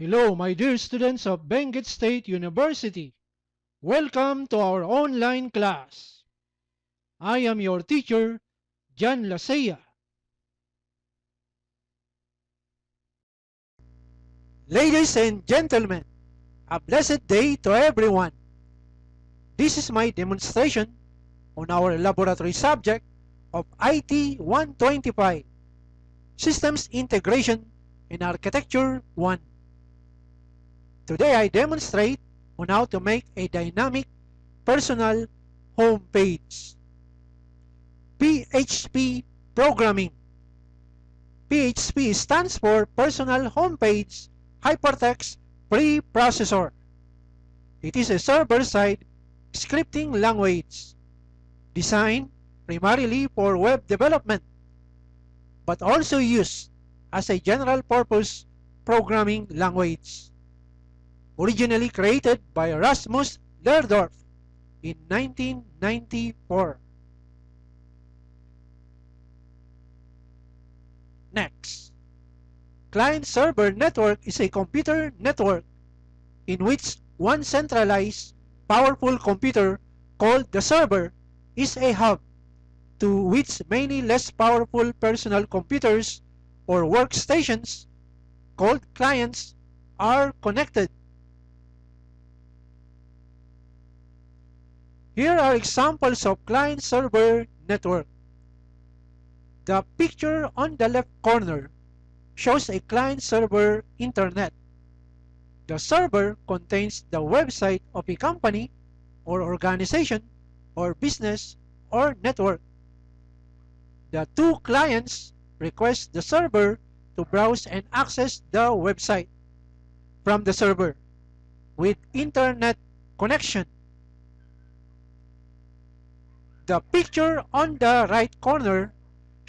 Hello, my dear students of Benguet State University. Welcome to our online class. I am your teacher, Jan Lasea. Ladies and gentlemen, a blessed day to everyone. This is my demonstration on our laboratory subject of IT 125, Systems Integration and Architecture 1. Today I demonstrate on how to make a dynamic personal home page. PHP Programming. PHP stands for Personal Homepage Hypertext Preprocessor. It is a server-side scripting language designed primarily for web development, but also used as a general-purpose programming language. Originally created by Rasmus Lerdorf in 1994. Next, client-server network is a computer network in which one centralized, powerful computer called the server is a hub to which many less powerful personal computers or workstations called clients are connected. Here are examples of client-server network. The picture on the left corner shows a client-server internet. The server contains the website of a company or organization or business or network. The two clients request the server to browse and access the website from the server with internet connection. The picture on the right corner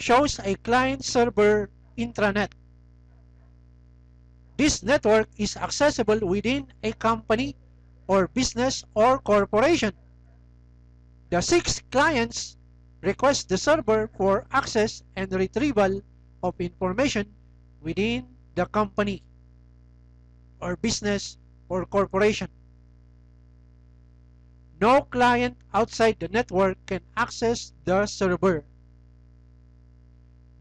shows a client-server intranet. This network is accessible within a company or business or corporation. The 6 clients request the server for access and retrieval of information within the company or business or corporation. No client outside the network can access the server.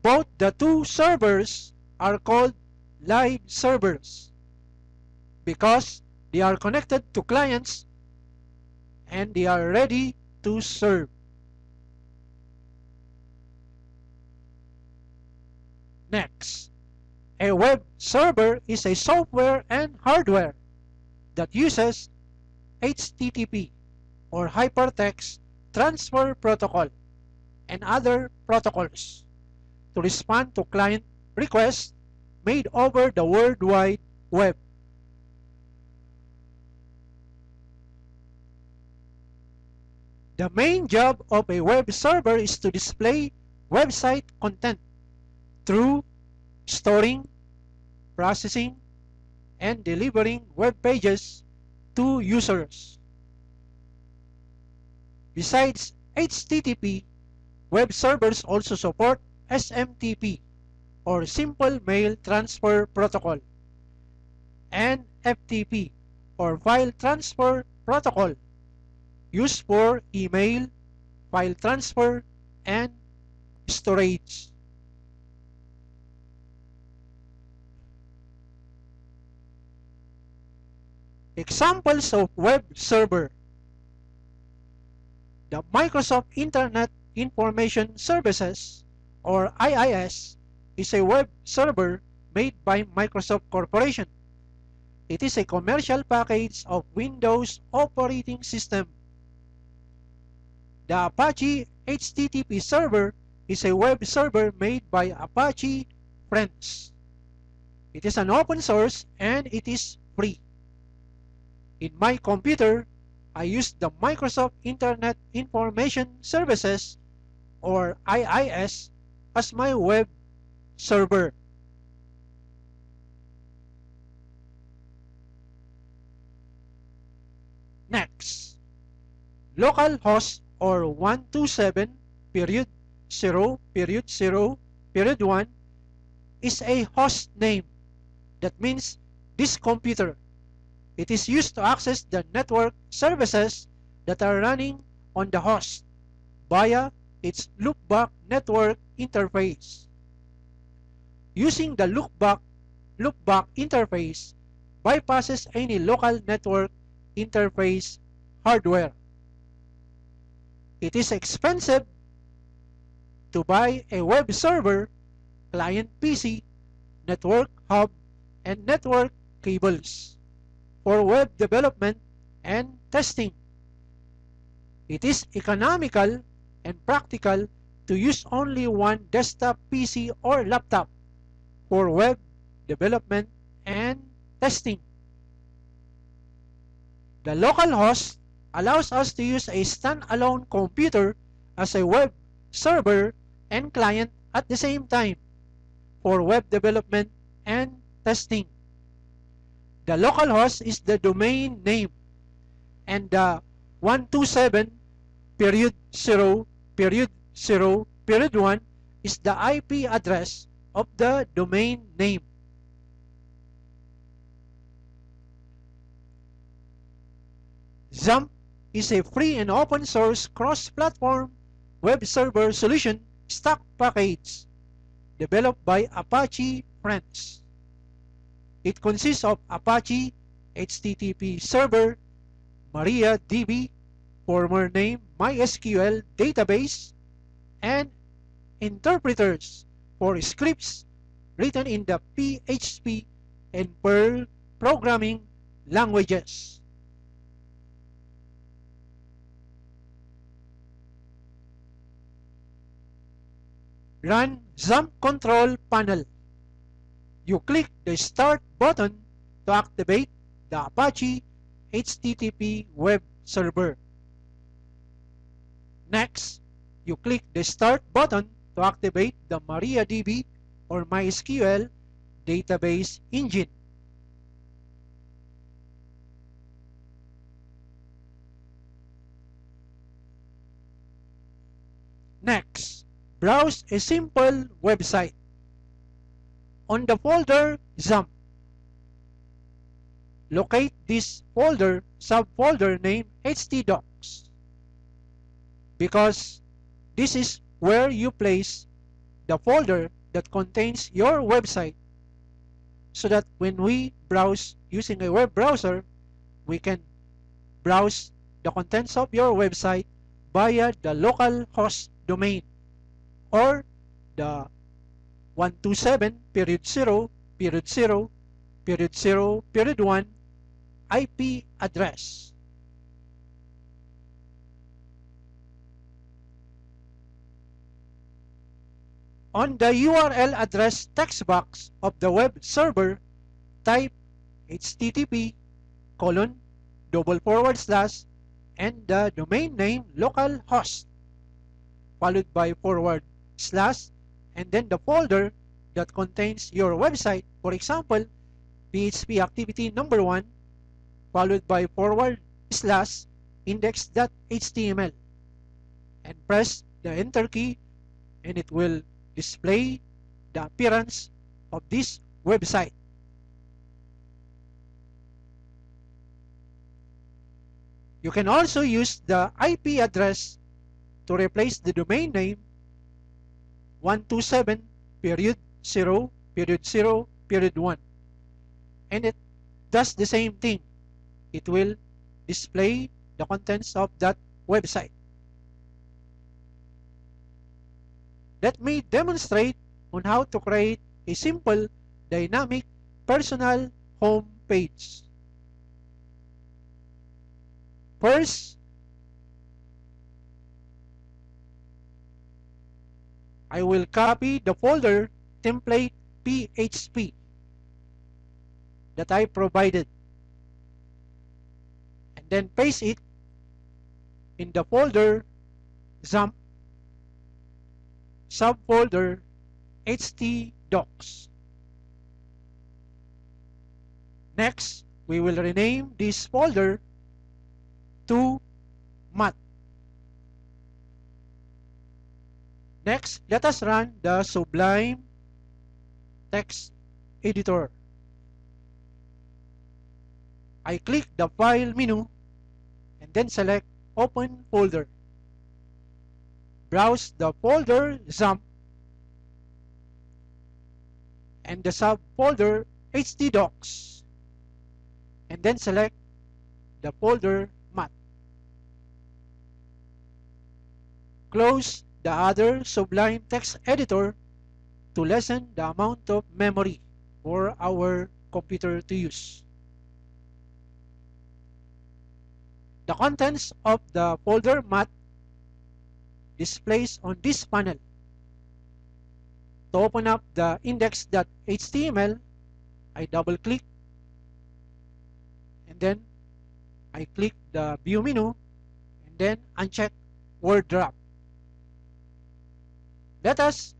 Both the two servers are called live servers because they are connected to clients and they are ready to serve. Next, a web server is a software and hardware that uses HTTP or Hypertext Transfer Protocol and other protocols to respond to client requests made over the World Wide Web. The main job of a web server is to display website content through storing, processing, and delivering web pages to users. Besides HTTP, web servers also support SMTP or Simple Mail Transfer Protocol and FTP or File Transfer Protocol used for email, file transfer, and storage. Examples of web server. The Microsoft Internet Information Services or IIS is a web server made by Microsoft Corporation. It is a commercial package of Windows operating system. The Apache HTTP server is a web server made by Apache Friends. It is an open source and it is free. In my computer, I use the Microsoft Internet Information Services or IIS as my web server. Next, localhost or 127.0.0.1 is a host name. That means this computer. It is used to access the network services that are running on the host via its loopback network interface. Using the loopback interface bypasses any local network interface hardware. It is expensive to buy a web server, client PC, network hub, and network cables for web development and testing. It is economical and practical to use only one desktop PC or laptop for web development and testing. The local host allows us to use a standalone computer as a web server and client at the same time for web development and testing. The local host is the domain name, and the 127.0.0.1 is the IP address of the domain name. XAMPP is a free and open source cross-platform web server solution stack package developed by Apache Friends. It consists of Apache HTTP Server, MariaDB, former name MySQL database, and interpreters for scripts written in the PHP and Perl programming languages. Run XAMPP control panel. You click the Start button to activate the Apache HTTP web server. Next, you click the Start button to activate the MariaDB or MySQL database engine. Next, browse a simple website. On the folder XAMPP, locate this folder subfolder named htdocs, because this is where you place the folder that contains your website, so that when we browse using a web browser, we can browse the contents of your website via the local host domain or the 127.0.0.0.1 IP address. On the URL address text box of the web server, type http:// and the domain name localhost, followed by / and then the folder that contains your website. For example, PHP activity number 1, followed by / index.html, and press the enter key, and it will display the appearance of this website. You can also use the IP address to replace the domain name 127.0.0.1, and it does the same thing. It will display the contents of that website. Let me demonstrate on how to create a simple dynamic personal home page. First, I will copy the folder template PHP that I provided, and then paste it in the folder XAMPP subfolder htdocs. Next, we will rename this folder to math. Next, let us run the Sublime text editor. I click the File menu and then select Open Folder. Browse the folder XAMPP and the subfolder htdocs and then select the folder math. Close the other Sublime text editor to lessen the amount of memory for our computer to use. The contents of the folder math displays on this panel. To open up the index.html, I double click and then I click the view menu and then uncheck word wrap. Let us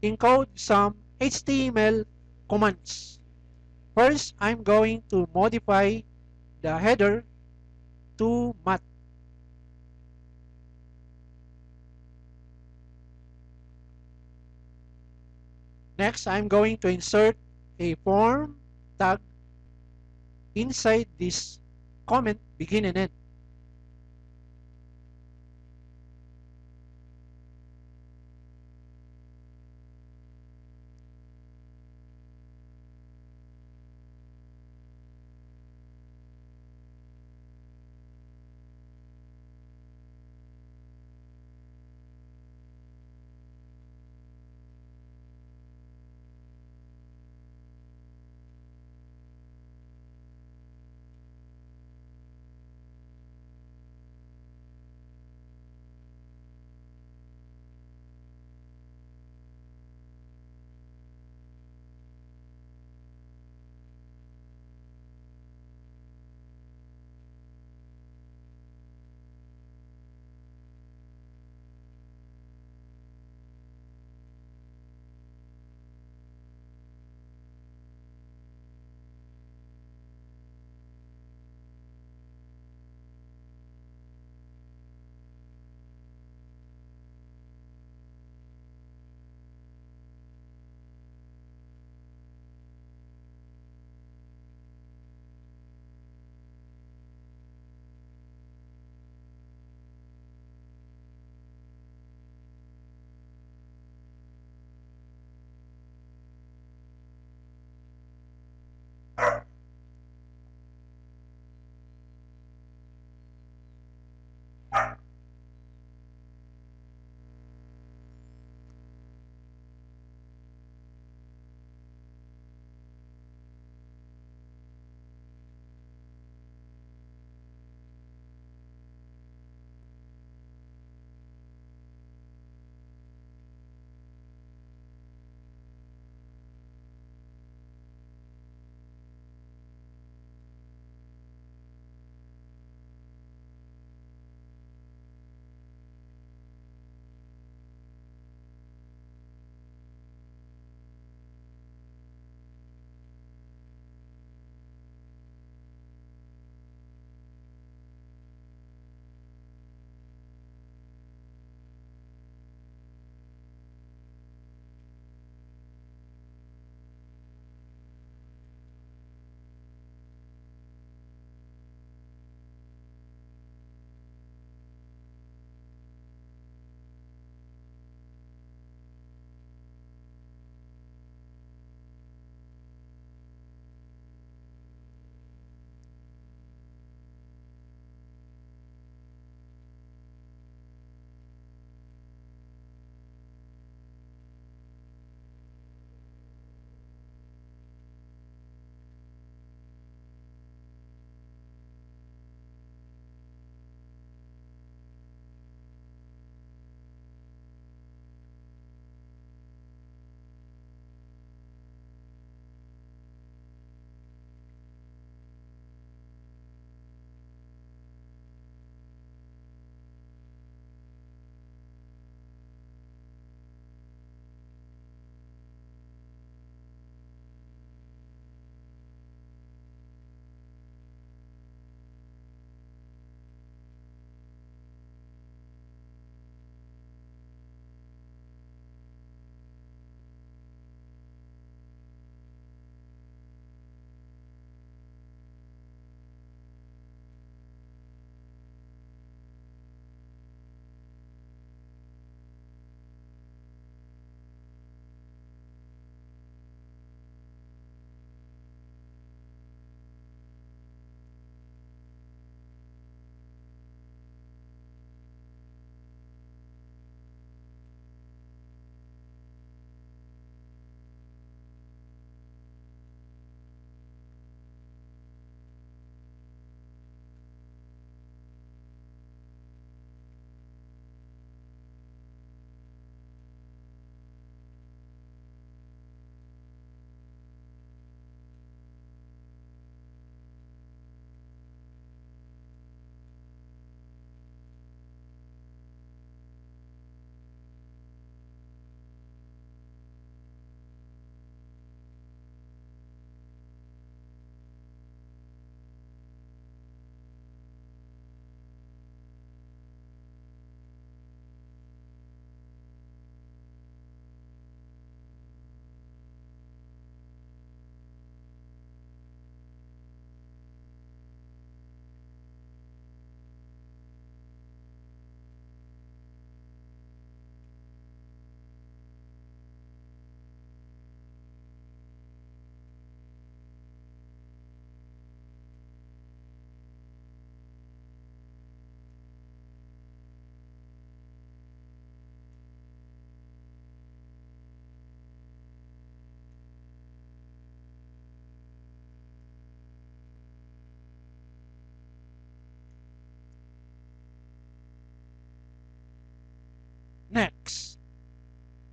encode some HTML commands. First, I'm going to modify the header to math. Next, I'm going to insert a form tag inside this comment begin and end.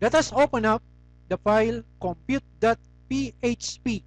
Let us open up the file compute.php.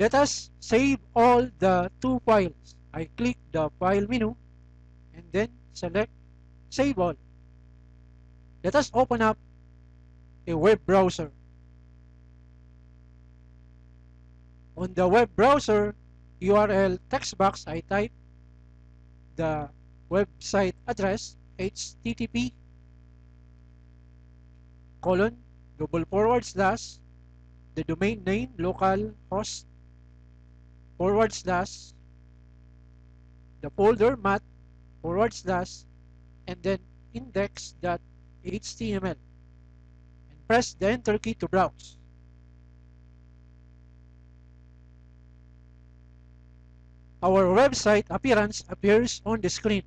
Let us save all the two files. I click the file menu and then select save all. Let us open up a web browser. On the web browser, URL text box, I type the website address http colon double forward slash the domain name local host forward slash the folder math forward slash and then index.html and press the enter key to browse. Our website appearance appears on the screen.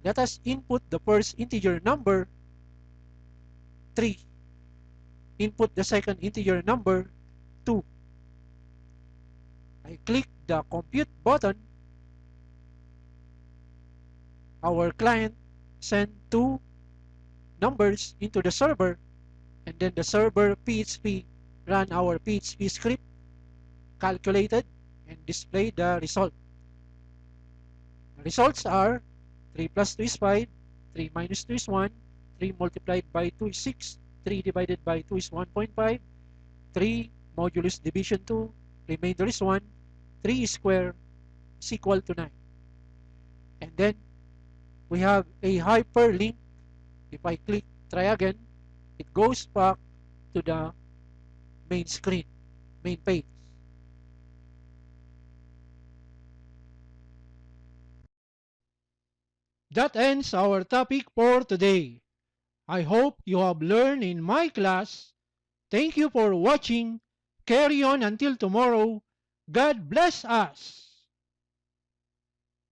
Let us input the first integer number 3. Input the second integer number 2. I click the compute button. Our client send 2 numbers into the server and then the server PHP run our PHP script, calculated and display the result. The results are 3 plus 2 is 5, 3 minus 2 is 1, 3 multiplied by 2 is 6, 3 divided by 2 is 1.5, 3 modulus division 2, remainder is 1, 3 square is equal to 9. And then we have a hyperlink. If I click try again, it goes back to the main screen, main page. That ends our topic for today. I hope you have learned in my class. Thank you for watching. Carry on until tomorrow. God bless us.